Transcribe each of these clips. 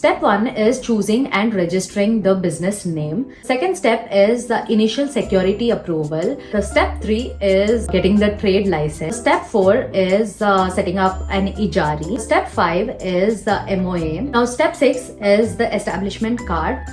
Step 1 is choosing and registering the business name. Second step is the initial security approval. The step 3 is getting the trade license. Step 4 is setting up an ijari. Step 5 is the MOA. Now step 6 is the establishment card.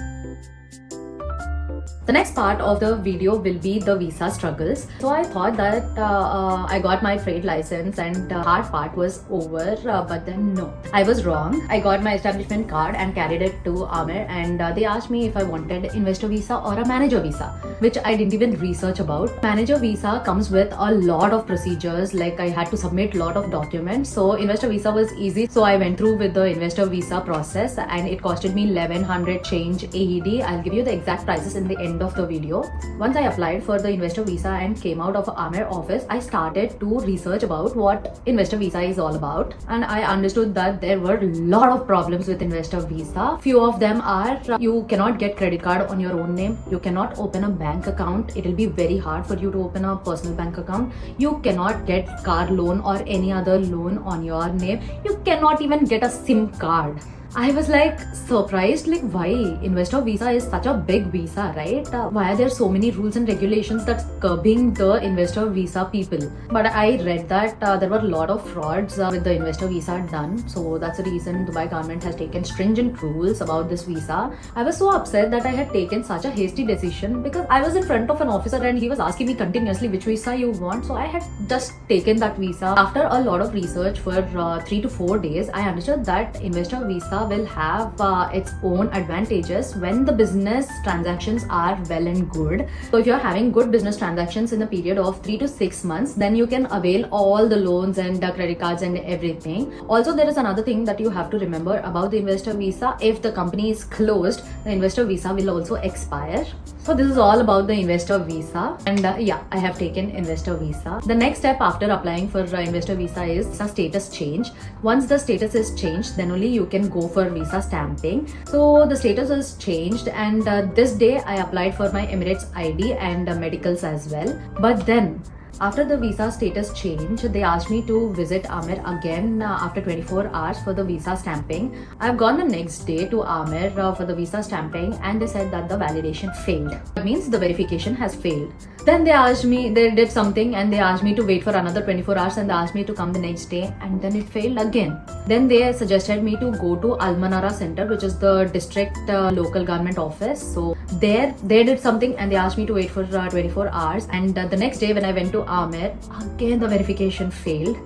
The next part of the video will be the visa struggles. So I thought that I got my trade license and the hard part was over, but then no, I was wrong. I got my establishment card and carried it to Amer, and they asked me if I wanted investor visa or a manager visa, which I didn't even research about. Manager visa comes with a lot of procedures, like I had to submit a lot of documents. So investor visa was easy, so I went through with the investor visa process and it costed me 1100 change AED. I'll give you the exact prices in the end of the video. Once I applied for the investor visa and came out of Amer office, I started to research about what investor visa is all about, and I understood that there were a lot of problems with investor visa. Few of them are you cannot get credit card on your own name, you cannot open a bank account, it will be very hard for you to open a personal bank account, you cannot get car loan or any other loan on your name, you cannot even get a SIM card. I was like surprised, like why investor visa is such a big visa, right? Why are there so many rules and regulations that's curbing the investor visa people? But I read that there were a lot of frauds with the investor visa done, so that's the reason Dubai government has taken stringent rules about this visa. I was so upset that I had taken such a hasty decision because I was in front of an officer and he was asking me continuously which visa you want, so I had just taken that visa. After a lot of research for 3 to 4 days, I understood that investor visa will have its own advantages when the business transactions are well and good. So if you're having good business transactions in a period of 3 to 6 months, then you can avail all the loans and credit cards and everything. Also, there is another thing that you have to remember about the investor visa. If the company is closed, the investor visa will also expire. So this is all about the investor visa, and yeah, I have taken investor visa. The next step after applying for investor visa is a status change. Once the status is changed, then only you can go for visa stamping. So the status is changed, and this day I applied for my Emirates ID and medicals as well. But then after the visa status change, they asked me to visit Amer again after 24 hours for the visa stamping. I've gone the next day to Amer for the visa stamping, and they said that the validation failed. That means the verification has failed. Then they asked me, they did something and they asked me to wait for another 24 hours and they asked me to come the next day, and then it failed again. Then they suggested me to go to Al Manara Center, which is the district local government office. So there they did something and they asked me to wait for 24 hours, and the next day when I went to Amer, again the verification failed.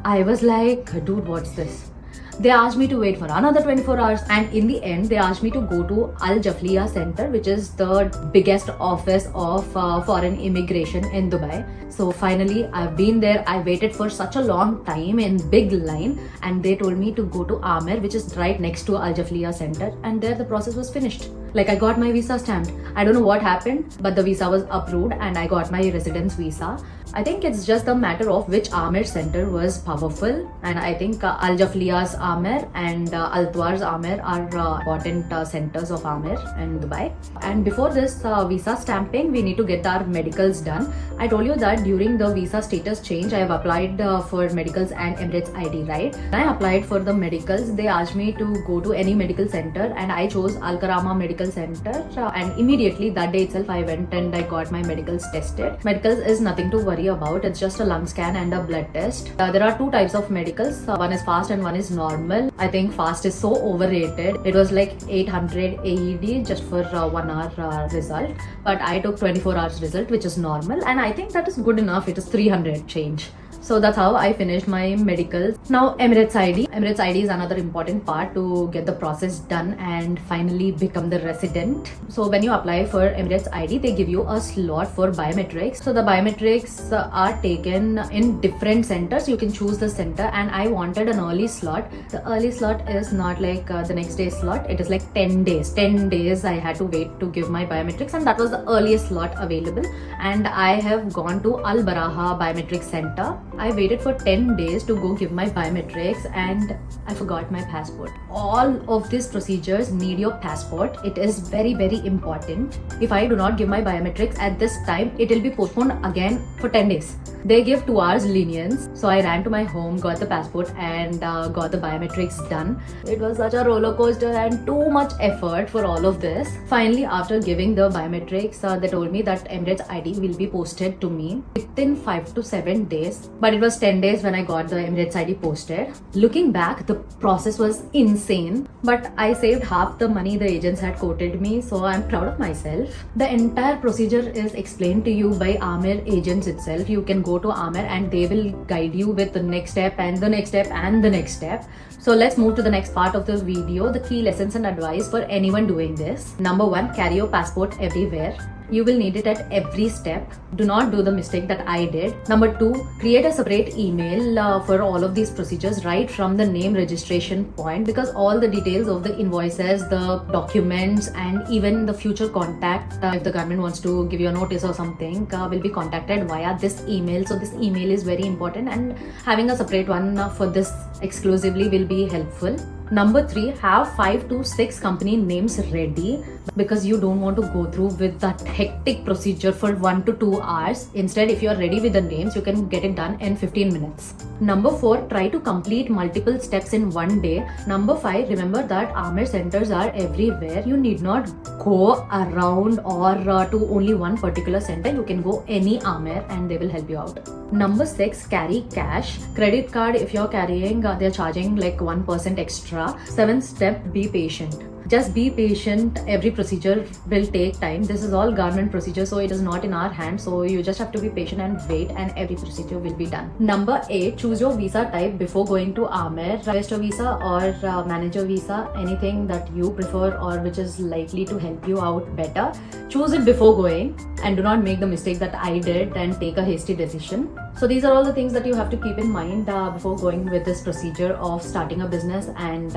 I was like, dude, what's this? They asked me to wait for another 24 hours, and in the end they asked me to go to Al Jafliya Center, which is the biggest office of foreign immigration in Dubai. So finally I've been there. I waited for such a long time in big line, and they told me to go to Amer, which is right next to Al Jafliya Center, and there the process was finished. Like I got my visa stamped. I don't know what happened, but the visa was approved and I got my residence visa. I think it's just a matter of which Amer center was powerful, and I think Al Jafliya's Amer and Al Tuar's Amer are important centers of Amer in Dubai. And before this visa stamping, we need to get our medicals done. I told you that during the visa status change, I have applied for medicals and Emirates ID, right? When I applied for the medicals, they asked me to go to any medical center, and I chose Al Karama Medical Center, and immediately that day itself I went and I got my medicals tested. Medicals is nothing to worry about, it's just a lung scan and a blood test. There are two types of medicals, one is fast and one is normal. I think fast is so overrated. It was like 800 AED just for 1 hour result, but I took 24 hours result, which is normal, and I think that is good enough. It is 300 change. So that's how I finished my medicals. Now Emirates ID. Emirates ID is another important part to get the process done and finally become the resident. So when you apply for Emirates ID, they give you a slot for biometrics. So the biometrics are taken in different centers. You can choose the center, and I wanted an early slot. The early slot is not like the next day slot. It is like 10 days. 10 days I had to wait to give my biometrics, and that was the earliest slot available. And I have gone to Al Baraha Biometric Center. I waited for 10 days to go give my biometrics and I forgot my passport. All of these procedures need your passport. It is very, very important. If I do not give my biometrics at this time, it will be postponed again for 10 days. They give 2 hours lenience. So I ran to my home, got the passport and got the biometrics done. It was such a roller coaster and too much effort for all of this. Finally, after giving the biometrics, they told me that Emirates ID will be posted to me within 5 to 7 days. But it was 10 days when I got the Emirates ID posted. Looking back, the process was insane. But I saved half the money the agents had quoted me, so I'm proud of myself. The entire procedure is explained to you by Amer agents itself. You can go to Amer and they will guide you with the next step and the next step and the next step. So let's move to the next part of this video, the key lessons and advice for anyone doing this. Number 1, carry your passport everywhere. You will need it at every step. Do not do the mistake that I did. Number 2, create a separate email for all of these procedures right from the name registration point, because all the details of the invoices, the documents and even the future contact, if the government wants to give you a notice or something, will be contacted via this email. So this email is very important and having a separate one for this exclusively will be helpful. Number 3, have 5 to 6 company names ready, because you don't want to go through with that hectic procedure for 1 to 2 hours. Instead, if you are ready with the names, you can get it done in 15 minutes. Number 4, try to complete multiple steps in one day. Number 5, remember that Amer centers are everywhere. You need not go around or to only one particular center. You can go any Amer and they will help you out. Number 6, carry cash. Credit card, if you're carrying, they're charging like 1% extra. 7th step, be patient. Just be patient. Every procedure will take time. This is all government procedure, so it is not in our hands. So you just have to be patient and wait, and every procedure will be done. Number 8, choose your visa type before going to Amer. Investor visa or manager visa, anything that you prefer or which is likely to help you out better. Choose it before going and do not make the mistake that I did and take a hasty decision. So these are all the things that you have to keep in mind before going with this procedure of starting a business and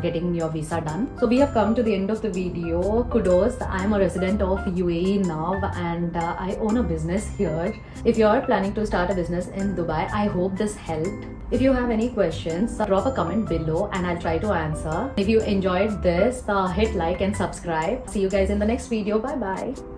getting your visa done. So we have come to the end of the video. Kudos, I am a resident of UAE now and I own a business here. If you are planning to start a business in Dubai, I hope this helped. If you have any questions, drop a comment below and I'll try to answer. If you enjoyed this, hit like and subscribe. See you guys in the next video. Bye bye.